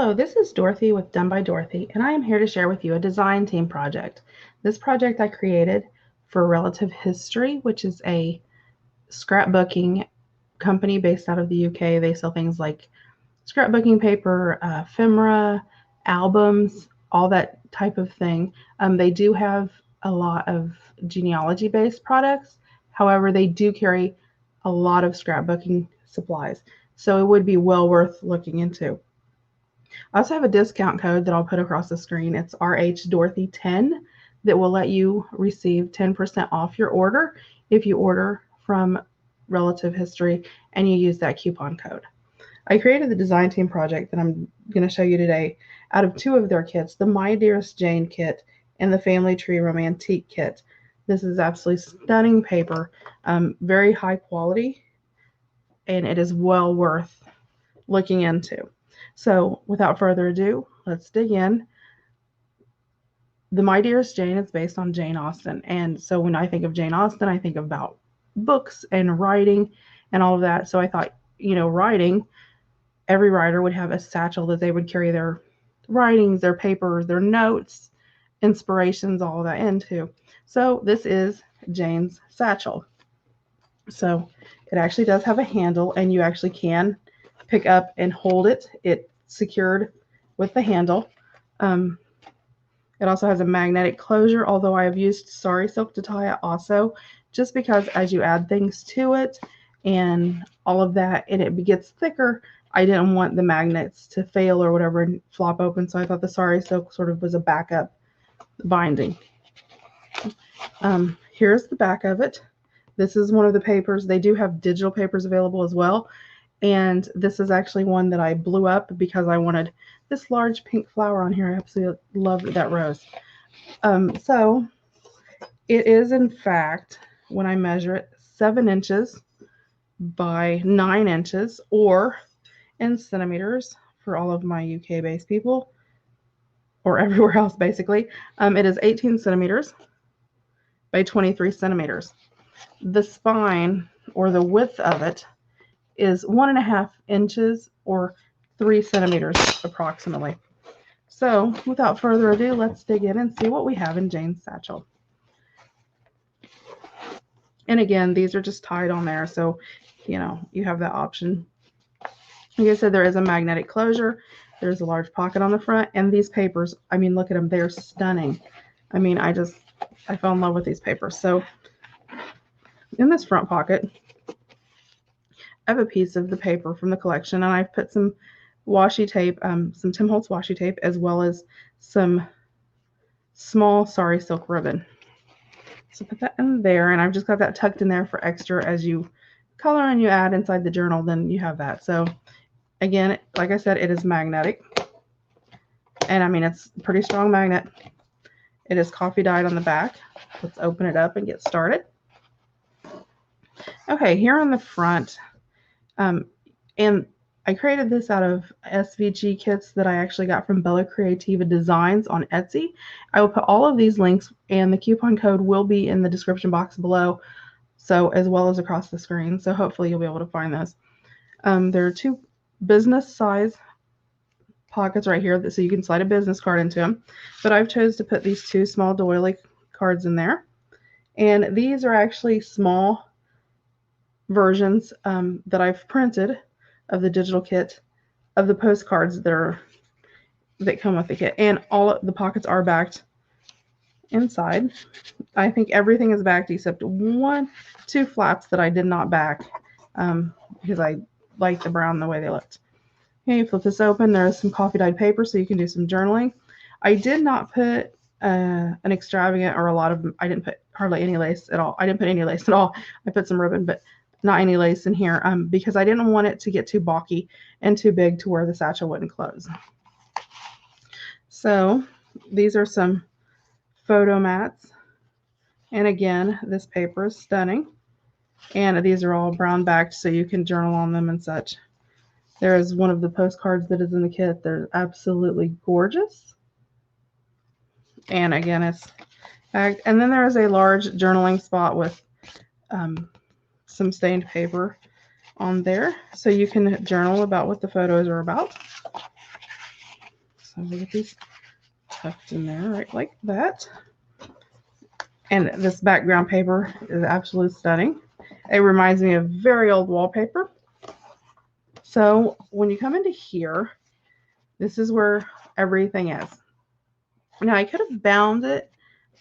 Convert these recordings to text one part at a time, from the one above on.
Hello, this is Dorothy with Done by Dorothy, and I am here to share with you a design team project. This project I created for Relative History, which is a scrapbooking company based out of the UK. They sell things like scrapbooking paper, ephemera, albums, all that type of thing. They do have a lot of genealogy-based products. However, they do carry a lot of scrapbooking supplies, so it would be well worth looking into. I also have a discount code that I'll put across the screen. It's RHDorothy10 that will let you receive 10% off your order if you order from Relative History and you use that coupon code. I created the design team project that I'm going to show you today out of two of their kits, the My Dearest Jane Kit and the Family Tree Romantique Kit. This is absolutely stunning paper, very high quality, and it is well worth looking into. So without further ado, let's dig in. The My Dearest Jane is based on Jane Austen. And so when I think of Jane Austen, I think about books and writing and all of that. So I thought, writing, every writer would have a satchel that they would carry their writings, their papers, their notes, inspirations, all of that into. So this is Jane's satchel. So it actually does have a handle, and you actually can pick up and hold it. It's secured with the handle. It also has a magnetic closure, although I have used sari silk to tie it also, just because as you add things to it and all of that, and it gets thicker, I didn't want the magnets to fail or whatever and flop open, so I thought the sari silk sort of was a backup binding. Here's the back of it. This is one of the papers. They do have digital papers available as well. And this is actually one that I blew up because I wanted this large pink flower on here. I absolutely loved that rose. So it is, in fact, when I measure it, 7 inches by 9 inches, or in centimeters for all of my UK-based people, or everywhere else basically. It is 18 centimeters by 23 centimeters. The spine, or the width of it, is 1.5 inches or 3 centimeters approximately. So without further ado, let's dig in and see what we have in Jane's satchel. And again, these are just tied on there, so you have that option. Like I said, there is a magnetic closure. There's a large pocket on the front, and these papers, I mean, look at them. They're stunning. I mean, I fell in love with these papers. So in this front pocket, I have a piece of the paper from the collection, and I've put some washi tape, some Tim Holtz washi tape, as well as some small sari silk ribbon. So put that in there, and I've just got that tucked in there for extra. As you color and you add inside the journal, then you have that. So again, like I said, it is magnetic, and I mean, it's a pretty strong magnet. It is coffee dyed on the back. Let's open it up and get started. Okay, here on the front, and I created this out of SVG kits that I actually got from Bella Creativa Designs on Etsy. I will put all of these links, and the coupon code will be in the description box below, so as well as across the screen. So hopefully you'll be able to find those. There are 2 business size pockets right here, so you can slide a business card into them. But I've chosen to put these 2 small doily cards in there, and these are actually small versions that I've printed of the digital kit of the postcards that come with the kit, and all of the pockets are backed inside. I think everything is backed except 2 flaps that I did not back because I liked the brown the way they looked. Okay, you flip this open. There's some coffee dyed paper, so you can do some journaling. I did not put an extravagant or I didn't put hardly any lace at all. I didn't put any lace at all. I put some ribbon, but not any lace in here because I didn't want it to get too bulky and too big to where the satchel wouldn't close. So these are some photo mats, and again, this paper is stunning, and these are all brown backed, so you can journal on them and such. There is one of the postcards that is in the kit. They're absolutely gorgeous, and again, it's bagged. And then there is a large journaling spot with some stained paper on there, so you can journal about what the photos are about. So we get these tucked in there right like that. And this background paper is absolutely stunning. It reminds me of very old wallpaper. So when you come into here, this is where everything is. Now I could have bound it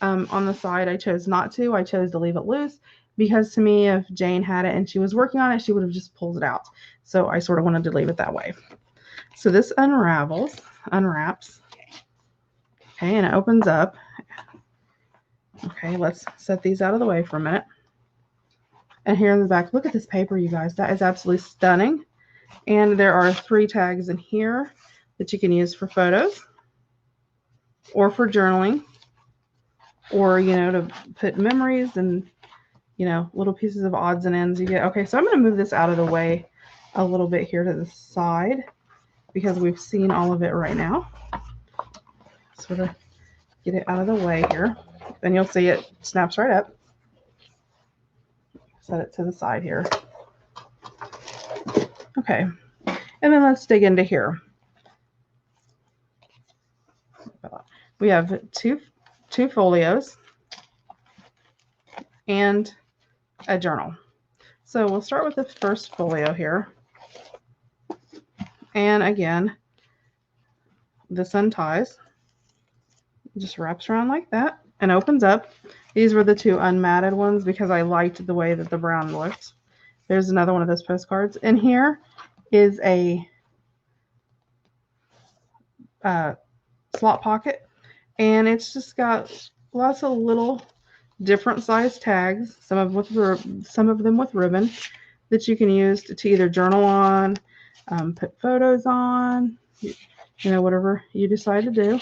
on the side. I chose not to. I chose to leave it loose because to me, if Jane had it and she was working on it, she would have just pulled it out. So I sort of wanted to leave it that way. So this unravels, unwraps, okay, and it opens up. Okay, let's set these out of the way for a minute. And here in the back, look at this paper, you guys. That is absolutely stunning. And there are 3 tags in here that you can use for photos or for journaling or, you know, to put memories and, you know, little pieces of odds and ends you get. Okay, so I'm going to move this out of the way a little bit here to the side because we've seen all of it right now. Sort of get it out of the way here. Then you'll see it snaps right up. Set it to the side here. Okay, and then let's dig into here. We have two folios and a journal. So we'll start with the first folio here. And again, this unties, just wraps around like that and opens up. These were the 2 unmatted ones because I liked the way that the brown looked. There's another one of those postcards. And here is a slot pocket, and it's just got lots of little different size tags, some of them with ribbon that you can use to either journal on, put photos on, you know, whatever you decide to do.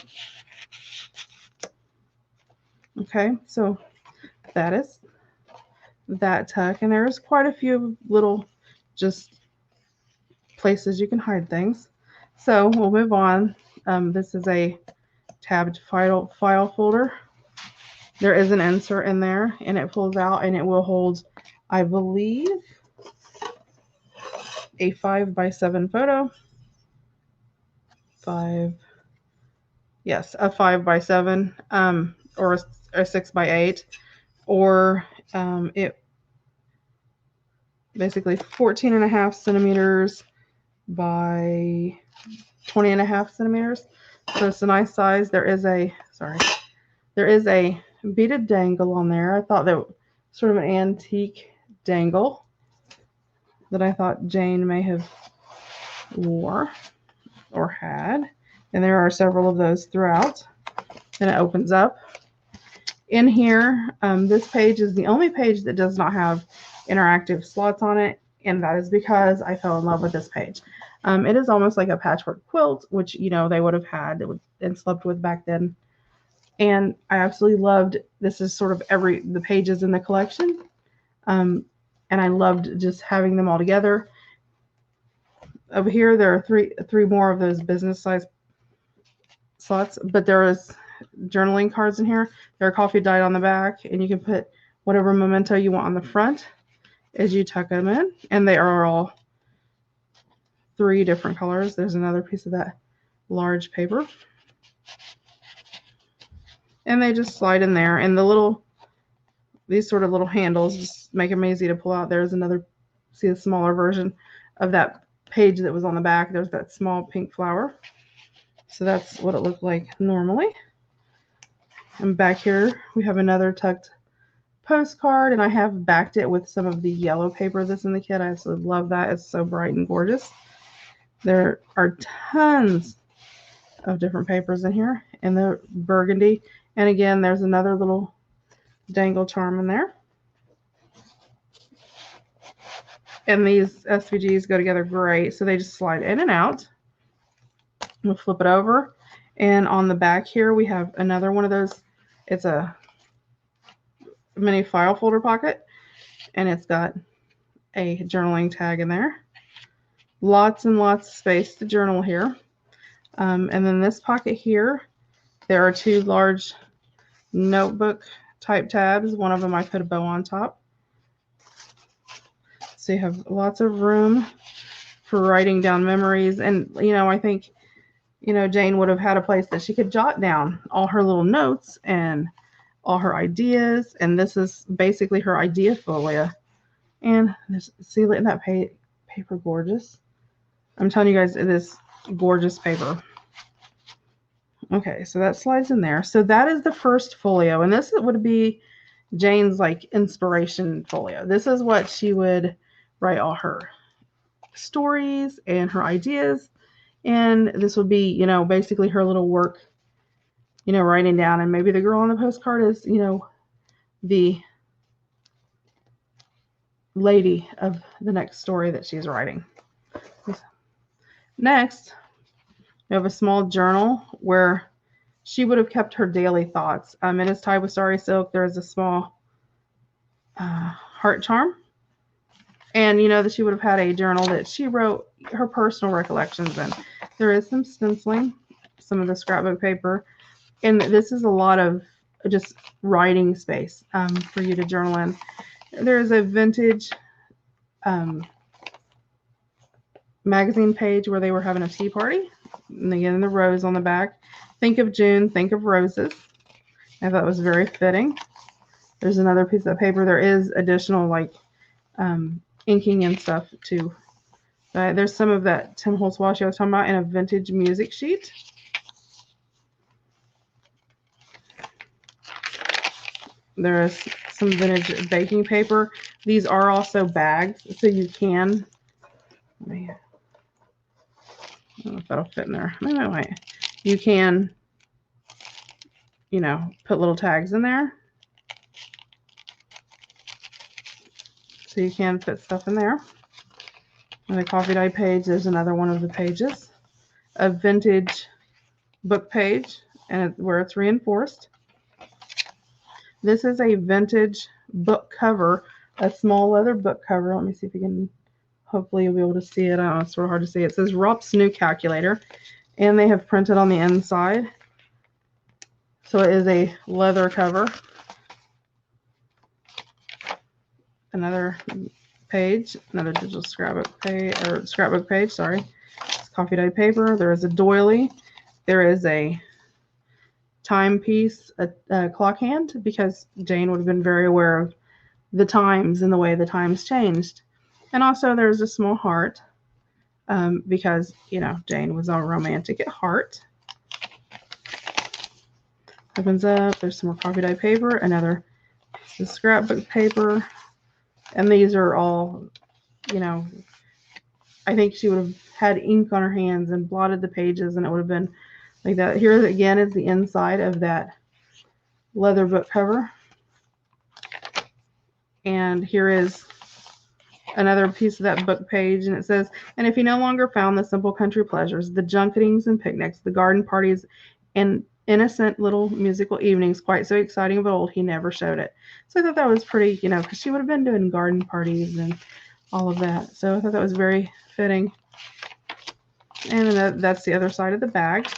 Okay, so that is that tuck, and there's quite a few little just places you can hide things. So we'll move on. This is a tabbed file folder. There is an insert in there, and it pulls out, and it will hold, I believe, a 5x7 photo. A 5x7, or a 6x8, or it basically 14.5 centimeters by 20.5 centimeters. So it's a nice size. There is a beaded dangle on there. I thought that was sort of an antique dangle that I thought Jane may have wore or had. And there are several of those throughout. And it opens up. In here, this page is the only page that does not have interactive slots on it, and that is because I fell in love with this page. It is almost like a patchwork quilt, which, you know, they would have had and slept with back then. And I absolutely loved, this is sort of the pages in the collection. And I loved just having them all together. Over here, there are three more of those business size slots, but there is journaling cards in here. There are coffee dyed on the back, and you can put whatever memento you want on the front as you tuck them in. And they are all 3 different colors. There's another piece of that large paper. And they just slide in there. And these sort of little handles just make them easy to pull out. There's another, see a smaller version of that page that was on the back. There's that small pink flower. So that's what it looked like normally. And back here, we have another tucked postcard, and I have backed it with some of the yellow paper that's in the kit. I absolutely love that. It's so bright and gorgeous. There are tons of different papers in here, and the burgundy. And again, there's another little dangle charm in there. And these SVGs go together great, so they just slide in and out. We'll flip it over, and on the back here we have another one of those. It's a mini file folder pocket, and it's got a journaling tag in there. Lots and lots of space to journal here. And then this pocket here, there are 2 large notebook type tabs. One of them I put a bow on top. So you have lots of room for writing down memories. And, you know, I think you know, Jane would have had a place that she could jot down all her little notes and all her ideas. And this is basically her idea folio. And see, isn't that paper gorgeous? I'm telling you guys, it is gorgeous paper. Okay, so that slides in there. So that is the first folio. And this would be Jane's like inspiration folio. This is what she would write all her stories and her ideas. And this would be, you know, basically her little work, you know, writing down. And maybe the girl on the postcard is, you know, the lady of the next story that she's writing. Next, we have a small journal where she would have kept her daily thoughts. It is tied with starry silk. There is a small heart charm. And you know that she would have had a journal that she wrote her personal recollections in. There is some stenciling, some of the scrapbook paper, and this is a lot of just writing space for you to journal in. There is a vintage magazine page where they were having a tea party. And again, the rose on the back. Think of June, think of roses. I thought it was very fitting. There's another piece of paper. There is additional like inking and stuff too. There's some of that Tim Holtz washi I was talking about in a vintage music sheet. There is some vintage baking paper. These are also bags, so you can. I don't know if that'll fit in there. Maybe. You can, you know, put little tags in there. So you can fit stuff in there. And the coffee dye page, there's another one of the pages. A vintage book page, and where it's reinforced. This is a vintage book cover, a small leather book cover. Let me see if you can, hopefully you'll be able to see it. I don't know, it's sort of hard to see. It says Rupp's New Calculator, and they have printed on the inside. So it is a leather cover. Another page, another digital scrapbook page, sorry. It's coffee dye paper. There is a doily. There is a timepiece, a clock hand, because Jane would have been very aware of the times and the way the times changed. And also there's a small heart because, you know, Jane was all romantic at heart. Opens up, there's some more coffee dye paper, another piece of scrapbook paper. And these are all, you know, I think she would have had ink on her hands and blotted the pages, and it would have been like that. Here again is the inside of that leather book cover. And here is another piece of that book page, and it says, and if he no longer found the simple country pleasures, the junketings and picnics, the garden parties, and innocent little musical evenings quite so exciting of old, he never showed it. So I thought that was pretty, you know, because she would have been doing garden parties and all of that. So I thought that was very fitting. And that's the other side of the bag.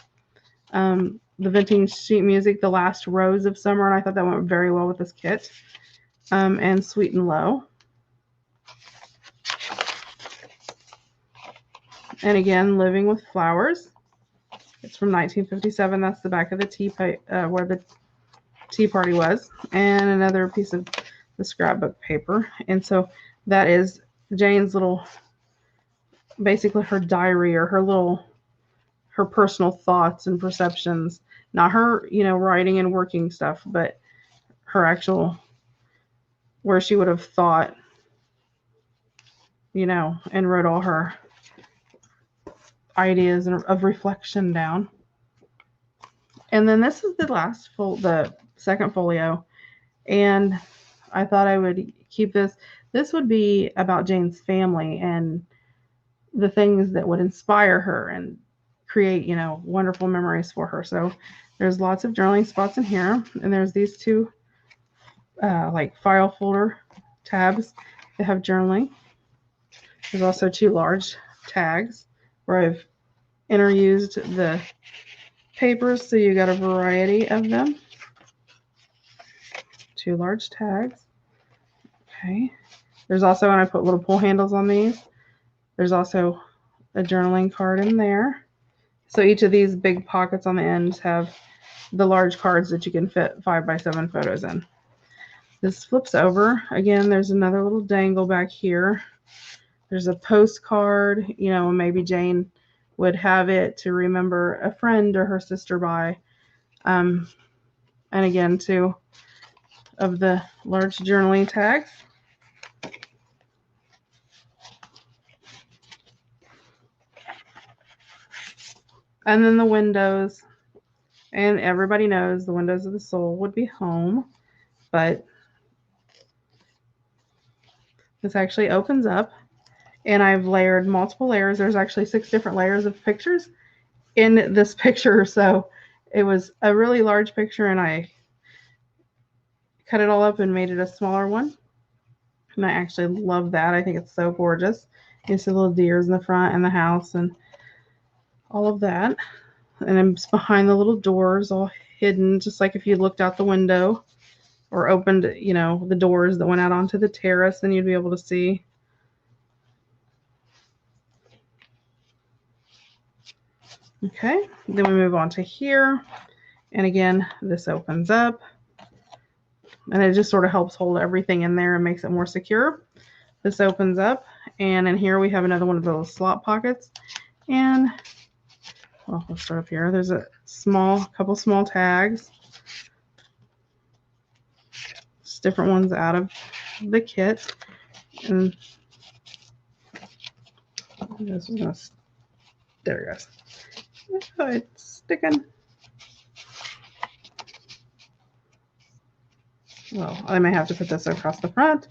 The vintage sheet music, The Last Rose of Summer, and I thought that went very well with this kit. And Sweet and Low. And again, Living with Flowers. It's from 1957. That's the back of the where the tea party was. And another piece of the scrapbook paper. And so that is Jane's little, basically her diary, or her personal thoughts and perceptions. Not her, you know, writing and working stuff, but her actual, where she would have thought, you know, and wrote all her ideas of reflection down. And then this is the second folio, and I thought I would keep this. This would be about Jane's family and the things that would inspire her and create, you know, wonderful memories for her. So there's lots of journaling spots in here, and there's these two like file folder tabs that have journaling. There's also two large tags where I've interused the papers, so you got a variety of them. Two large tags. Okay. There's also, and I put little pull handles on these, there's also a journaling card in there. So each of these big pockets on the ends have the large cards that you can fit 5x7 photos in. This flips over. Again, there's another little dangle back here. There's a postcard, you know, maybe Jane would have it to remember a friend or her sister by. And again, 2 of the large journaling tags. And then the windows. And everybody knows the windows of the soul would be home, but this actually opens up, and I've layered multiple layers. There's actually 6 different layers of pictures in this picture, so it was a really large picture, and I cut it all up and made it a smaller one, and I actually love that. I think it's so gorgeous. You see little deers in the front and the house and all of that, and it's behind the little doors, all hidden, just like if you looked out the window or opened, you know, the doors that went out onto the terrace, then you'd be able to see. Okay, then we move on to here, and again, this opens up, and it just sort of helps hold everything in there and makes it more secure. This opens up, and in here we have another one of those slot pockets, and well, let's start up here. There's a couple small tags, just different ones out of the kit, and this is gonna, there it goes. Oh, it's sticking. Well, I may have to put this across the front.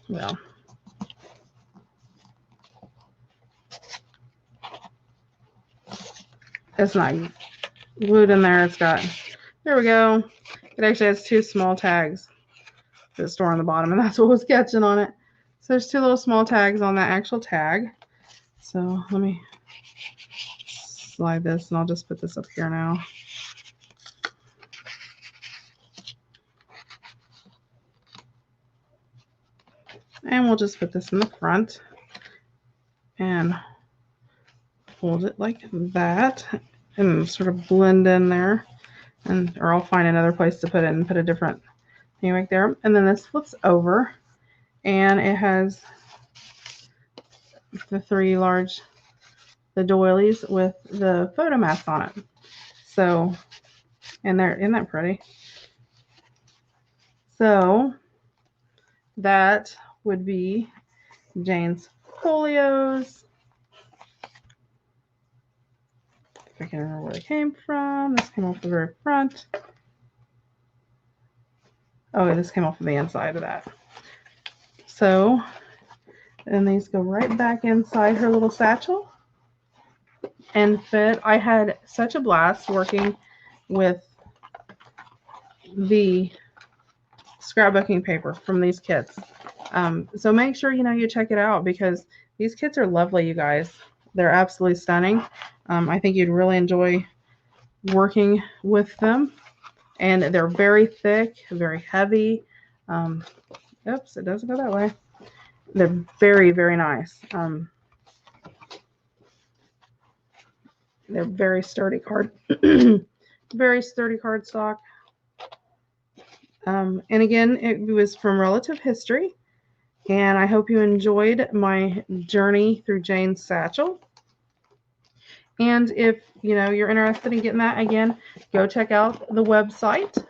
Well, it's not glued in there. It's got, there we go. It actually has 2 small tags that store on the bottom, and that's what was catching on it. So there's 2 little small tags on that actual tag. So let me slide this, and I'll just put this up here now. And we'll just put this in the front and hold it like that and sort of blend in there, and or I'll find another place to put it and put a different thing right there. And then this flips over, and it has the 3 large, the doilies with the photo mats on it. So, and there, isn't that pretty? So that would be Jane's folios. If I can remember where they came from. This came off the very front. Oh, this came off of the inside of that. So, and these go right back inside her little satchel and fit. I had such a blast working with the scrapbooking paper from these kits. So make sure, you know, you check it out, because these kits are lovely, you guys. They're absolutely stunning. I think you'd really enjoy working with them, and they're very thick, very heavy. Oops, it doesn't go that way. They're very, very nice. They're very sturdy very sturdy cardstock. And again, it was from Relative History, and I hope you enjoyed my journey through Jane's satchel. And if you know you're interested in getting that, again, go check out the website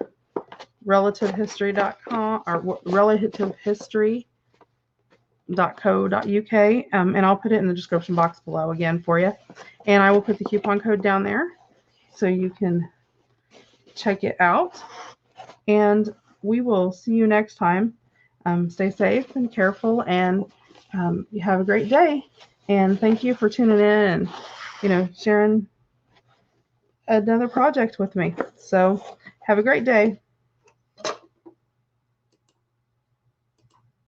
relativehistory.com or relativehistory.co.uk, and I'll put it in the description box below again for you. And I will put the coupon code down there so you can check it out. And we will see you next time. Stay safe and careful, and you have a great day. And thank you for tuning in and, you know, sharing another project with me. So have a great day.